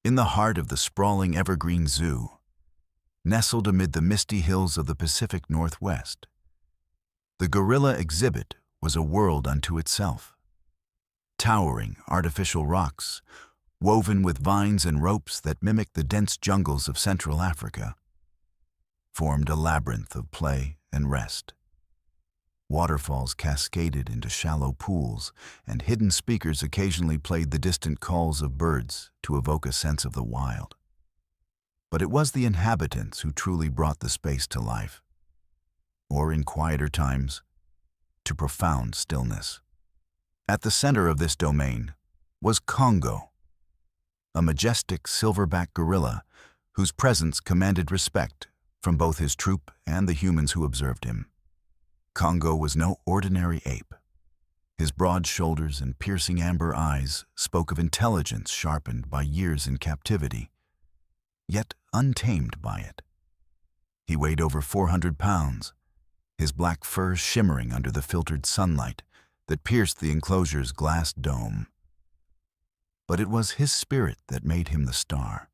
In the heart of the sprawling Evergreen Zoo, nestled amid the misty hills of the Pacific Northwest, the gorilla exhibit was a world unto itself. Towering artificial rocks, woven with vines and ropes that mimicked the dense jungles of Central Africa, formed a labyrinth of play and rest. Waterfalls cascaded into shallow pools, and hidden speakers occasionally played the distant calls of birds to evoke a sense of the wild. But it was the inhabitants who truly brought the space to life, or in quieter times, to profound stillness. At the center of this domain was Kongo, a majestic silverback gorilla whose presence commanded respect from both his troop and the humans who observed him. Kongo was no ordinary ape. His broad shoulders and piercing amber eyes spoke of intelligence sharpened by years in captivity, yet untamed by it. He weighed over 400 pounds, his black fur shimmering under the filtered sunlight that pierced the enclosure's glass dome. But it was his spirit that made him the star.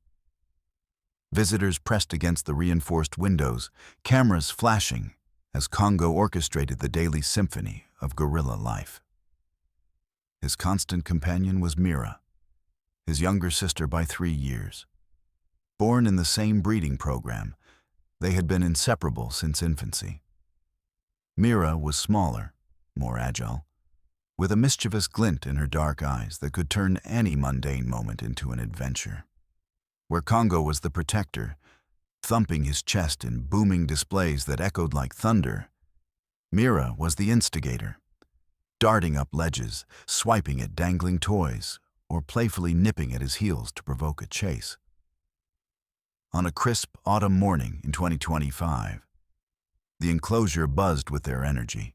Visitors pressed against the reinforced windows, cameras flashing, as Kongo orchestrated the daily symphony of gorilla life. His constant companion was Mira, his younger sister by 3 years. Born in the same breeding program, they had been inseparable since infancy. Mira was smaller, more agile, with a mischievous glint in her dark eyes that could turn any mundane moment into an adventure. Where Kongo was the protector, thumping his chest in booming displays that echoed like thunder, Mira was the instigator, darting up ledges, swiping at dangling toys, or playfully nipping at his heels to provoke a chase. On a crisp autumn morning in 2025, the enclosure buzzed with their energy.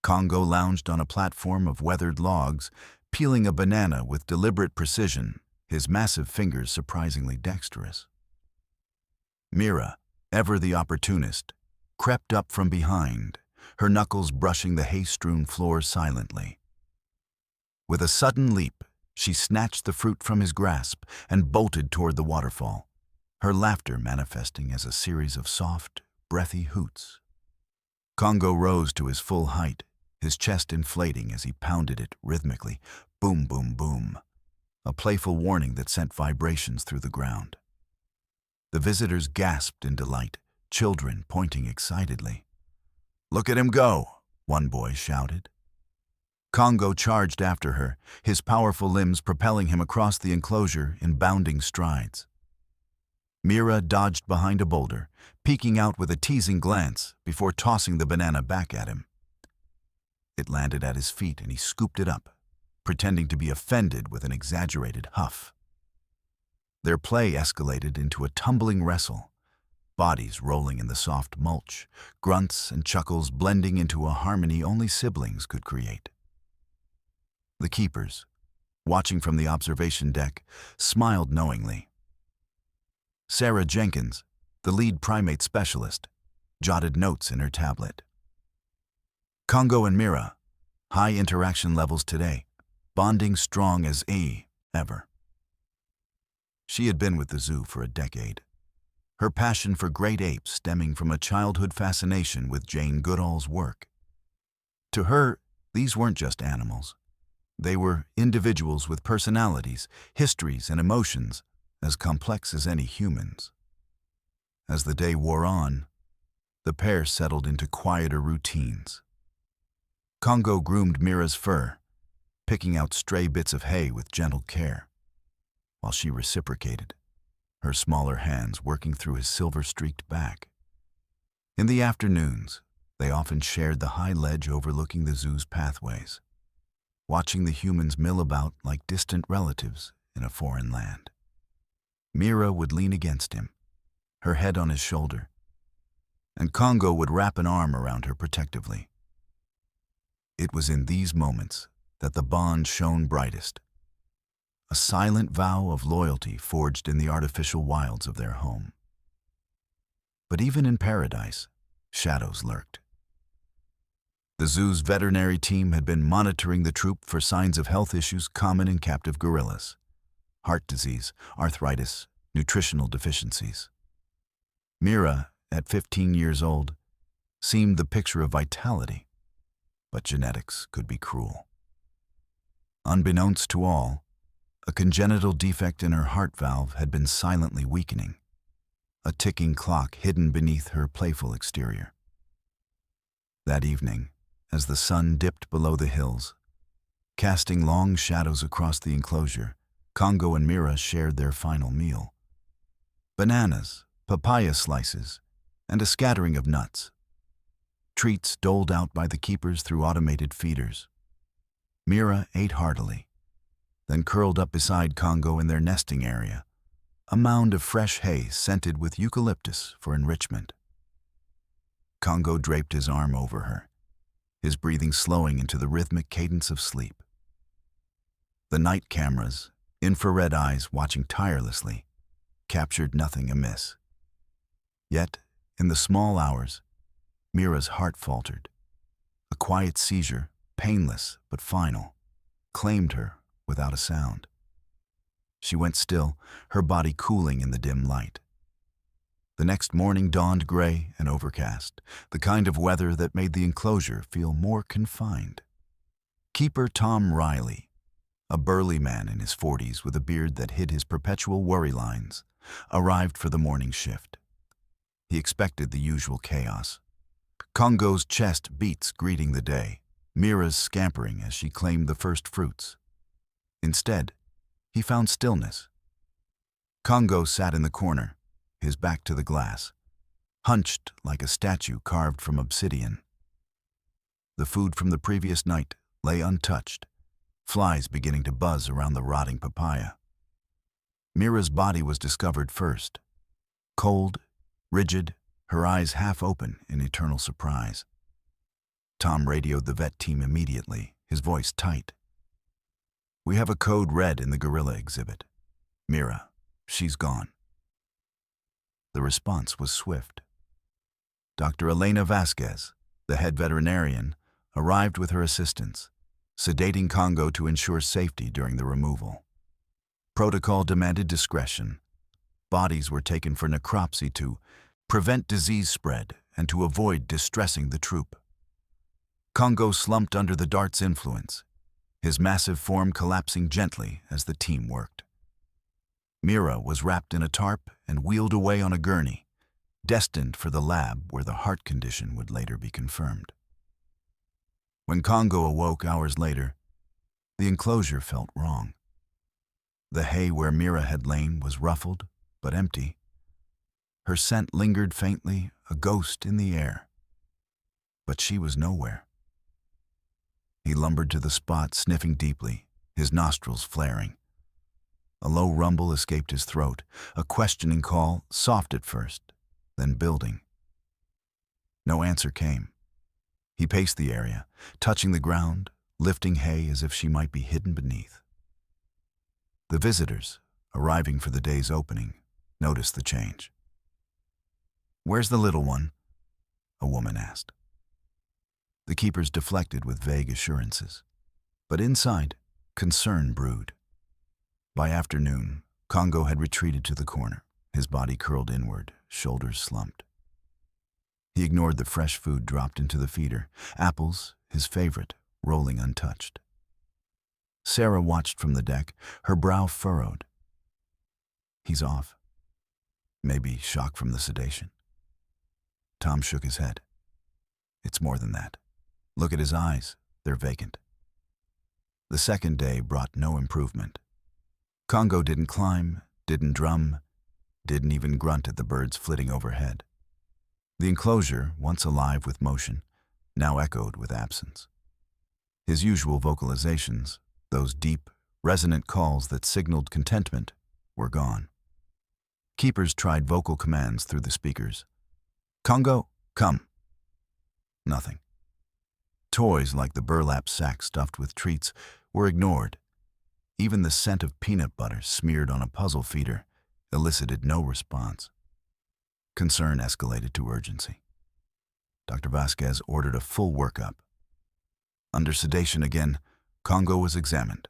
Kongo lounged on a platform of weathered logs, peeling a banana with deliberate precision, his massive fingers surprisingly dexterous. Mira, ever the opportunist, crept up from behind, her knuckles brushing the hay-strewn floor silently. With a sudden leap, she snatched the fruit from his grasp and bolted toward the waterfall, her laughter manifesting as a series of soft, breathy hoots. Kongo rose to his full height, his chest inflating as he pounded it rhythmically, boom, boom, boom, a playful warning that sent vibrations through the ground. The visitors gasped in delight, children pointing excitedly. "Look at him go," one boy shouted. Kongo charged after her, his powerful limbs propelling him across the enclosure in bounding strides. Mira dodged behind a boulder, peeking out with a teasing glance before tossing the banana back at him. It landed at his feet and he scooped it up, pretending to be offended with an exaggerated huff. Their play escalated into a tumbling wrestle, bodies rolling in the soft mulch, grunts and chuckles blending into a harmony only siblings could create. The keepers, watching from the observation deck, smiled knowingly. Sarah Jenkins, the lead primate specialist, jotted notes in her tablet. Kongo and Mira, high interaction levels today, bonding strong as ever. She had been with the zoo for a decade, her passion for great apes stemming from a childhood fascination with Jane Goodall's work. To her, these weren't just animals. They were individuals with personalities, histories, and emotions as complex as any humans. As the day wore on, the pair settled into quieter routines. Kongo groomed Mira's fur, picking out stray bits of hay with gentle care, while she reciprocated, her smaller hands working through his silver-streaked back. In the afternoons, they often shared the high ledge overlooking the zoo's pathways, watching the humans mill about like distant relatives in a foreign land. Mira would lean against him, her head on his shoulder, and Kongo would wrap an arm around her protectively. It was in these moments that the bond shone brightest, a silent vow of loyalty forged in the artificial wilds of their home. But even in paradise, shadows lurked. The zoo's veterinary team had been monitoring the troop for signs of health issues common in captive gorillas. heart disease, arthritis, nutritional deficiencies. Mira, at 15 years old, seemed the picture of vitality, but genetics could be cruel. Unbeknownst to all, a congenital defect in her heart valve had been silently weakening, a ticking clock hidden beneath her playful exterior. That evening, as the sun dipped below the hills, casting long shadows across the enclosure, Kongo and Mira shared their final meal. Bananas, papaya slices, and a scattering of nuts. Treats doled out by the keepers through automated feeders. Mira ate heartily, then curled up beside Kongo in their nesting area, a mound of fresh hay scented with eucalyptus for enrichment. Kongo draped his arm over her, his breathing slowing into the rhythmic cadence of sleep. The night cameras, infrared eyes watching tirelessly, captured nothing amiss. Yet, in the small hours, Mira's heart faltered. A quiet seizure, painless but final, claimed her without a sound. She went still, her body cooling in the dim light. The next morning dawned gray and overcast, the kind of weather that made the enclosure feel more confined. Keeper Tom Riley, a burly man in his 40s with a beard that hid his perpetual worry lines, arrived for the morning shift. He expected the usual chaos. Kongo's chest beats greeting the day, Mira's scampering as she claimed the first fruits. Instead, he found stillness. Kongo sat in the corner, his back to the glass, hunched like a statue carved from obsidian. The food from the previous night lay untouched, flies beginning to buzz around the rotting papaya. Mira's body was discovered first, cold, rigid, her eyes half open in eternal surprise. Tom radioed the vet team immediately, his voice tight. "We have a code red in the gorilla exhibit. Mira, she's gone." The response was swift. Dr. Elena Vasquez, the head veterinarian, arrived with her assistants, sedating Kongo to ensure safety during the removal. Protocol demanded discretion. Bodies were taken for necropsy to prevent disease spread and to avoid distressing the troop. Kongo slumped under the dart's influence, his massive form collapsing gently as the team worked. Mira was wrapped in a tarp and wheeled away on a gurney, destined for the lab where the heart condition would later be confirmed. When Kongo awoke hours later, the enclosure felt wrong. The hay where Mira had lain was ruffled but empty. Her scent lingered faintly, a ghost in the air. But she was nowhere. He lumbered to the spot, sniffing deeply, his nostrils flaring. A low rumble escaped his throat, a questioning call, soft at first, then building. No answer came. He paced the area, touching the ground, lifting hay as if she might be hidden beneath. The visitors, arriving for the day's opening, noticed the change. "Where's the little one?" a woman asked. The keepers deflected with vague assurances, but inside, concern brewed. By afternoon, Kongo had retreated to the corner, his body curled inward, shoulders slumped. He ignored the fresh food dropped into the feeder, apples, his favorite, rolling untouched. Sarah watched from the deck, her brow furrowed. "He's off. Maybe shock from the sedation." Tom shook his head. "It's more than that. Look at his eyes, they're vacant." The second day brought no improvement. Kongo didn't climb, didn't drum, didn't even grunt at the birds flitting overhead. The enclosure, once alive with motion, now echoed with absence. His usual vocalizations, those deep, resonant calls that signaled contentment, were gone. Keepers tried vocal commands through the speakers. "Kongo, come." Nothing. Toys like the burlap sack stuffed with treats were ignored. Even the scent of peanut butter smeared on a puzzle feeder elicited no response. Concern escalated to urgency. Dr. Vasquez ordered a full workup. Under sedation again, Kongo was examined,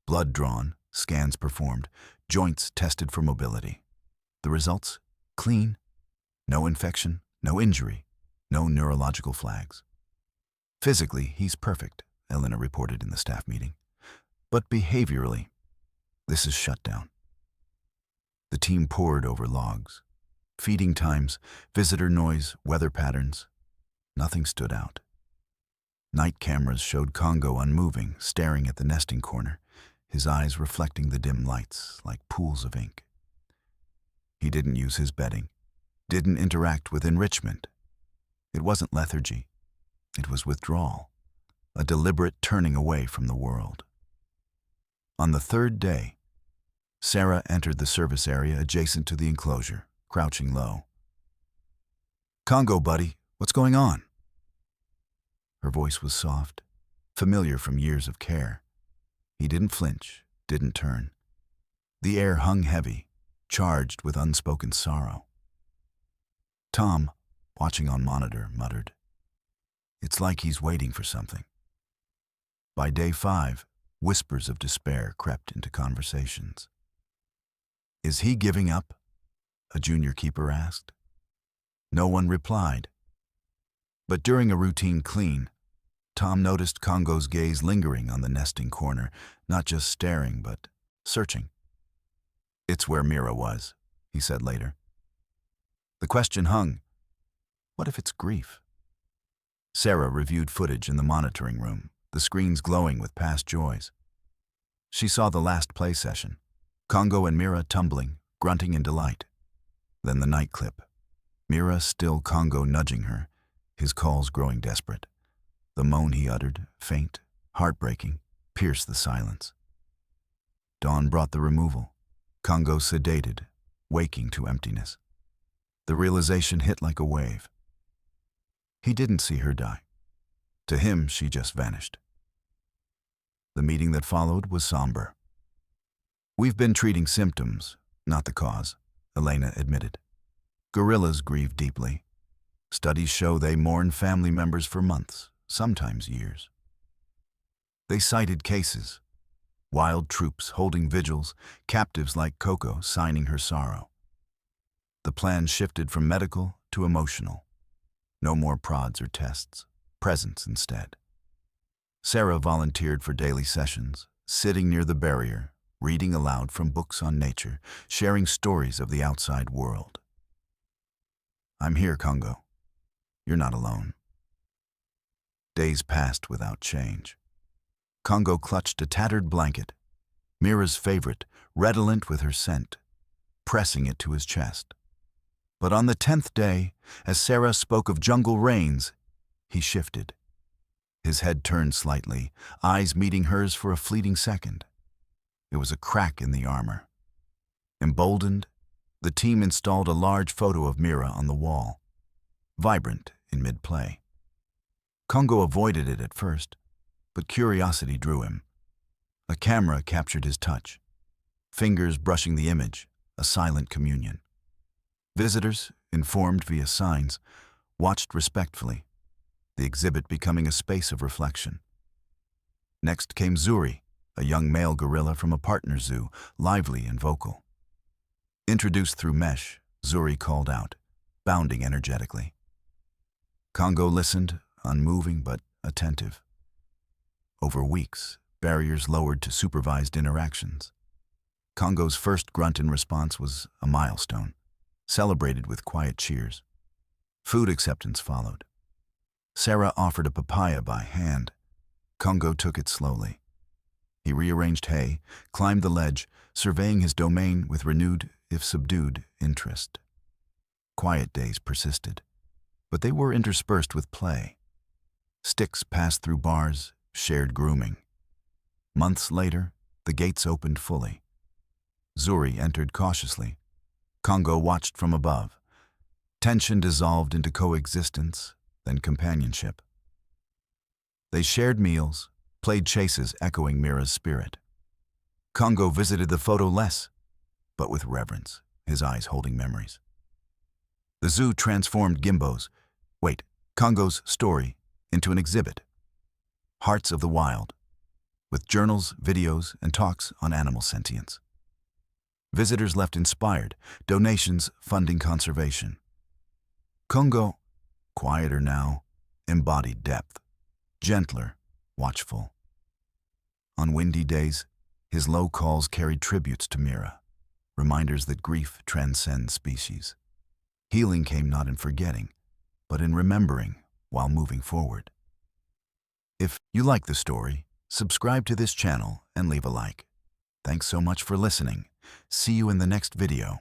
blood drawn, scans performed, joints tested for mobility. The results? Clean. No infection, no injury, no neurological flags. Physically, he's perfect, Elena reported in the staff meeting. But behaviorally, this is shut down. The team pored over logs. Feeding times, visitor noise, weather patterns. Nothing stood out. Night cameras showed Kongo unmoving, staring at the nesting corner, his eyes reflecting the dim lights like pools of ink. He didn't use his bedding, didn't interact with enrichment. It wasn't lethargy. It was withdrawal, a deliberate turning away from the world. On the third day, Sarah entered the service area adjacent to the enclosure, crouching low. "Kongo, buddy, what's going on?" Her voice was soft, familiar from years of care. He didn't flinch, didn't turn. The air hung heavy, charged with unspoken sorrow. Tom, watching on monitor, muttered, "It's like he's waiting for something." By day 5, whispers of despair crept into conversations. "Is he giving up?" a junior keeper asked. No one replied. But during a routine clean, Tom noticed Kongo's gaze lingering on the nesting corner, not just staring, but searching. "It's where Mira was," he said later. The question hung, what if it's grief? Sarah reviewed footage in the monitoring room, the screens glowing with past joys. She saw the last play session, Kongo and Mira tumbling, grunting in delight. Then the night clip, Mira still, Kongo nudging her, his calls growing desperate. The moan he uttered, faint, heartbreaking, pierced the silence. Dawn brought the removal, Kongo sedated, waking to emptiness. The realization hit like a wave. He didn't see her die. To him, she just vanished. The meeting that followed was somber. "We've been treating symptoms, not the cause," Elena admitted. "Gorillas grieve deeply. Studies show they mourn family members for months, sometimes years." They cited cases, wild troops holding vigils, captives like Coco signing her sorrow. The plan shifted from medical to emotional. No more prods or tests, presence instead. Sarah volunteered for daily sessions, sitting near the barrier, reading aloud from books on nature, sharing stories of the outside world. "I'm here, Kongo. You're not alone." Days passed without change. Kongo clutched a tattered blanket, Mira's favorite, redolent with her scent, pressing it to his chest. But on the 10th day, as Sarah spoke of jungle rains, he shifted. His head turned slightly, eyes meeting hers for a fleeting second. It was a crack in the armor. Emboldened, the team installed a large photo of Mira on the wall, vibrant in mid-play. Kongo avoided it at first, but curiosity drew him. A camera captured his touch, fingers brushing the image, a silent communion. Visitors, informed via signs, watched respectfully, the exhibit becoming a space of reflection. Next came Zuri, a young male gorilla from a partner zoo, lively and vocal. Introduced through mesh, Zuri called out, bounding energetically. Kongo listened, unmoving but attentive. Over weeks, barriers lowered to supervised interactions. Kongo's first grunt in response was a milestone, celebrated with quiet cheers. Food acceptance followed. Sarah offered a papaya by hand. Kongo took it slowly. He rearranged hay, climbed the ledge, surveying his domain with renewed, if subdued, interest. Quiet days persisted, but they were interspersed with play. Sticks passed through bars, shared grooming. Months later, the gates opened fully. Zuri entered cautiously. Kongo watched from above. Tension dissolved into coexistence, then companionship. They shared meals, played chases echoing Mira's spirit. Kongo visited the photo less, but with reverence, his eyes holding memories. The zoo transformed Kongo's story, into an exhibit. Hearts of the Wild, with journals, videos, and talks on animal sentience. Visitors left inspired, donations funding conservation. Kongo, quieter now, embodied depth, gentler, watchful. On windy days, his low calls carried tributes to Mira, reminders that grief transcends species. Healing came not in forgetting, but in remembering while moving forward. If you like the story, subscribe to this channel and leave a like. Thanks so much for listening. See you in the next video.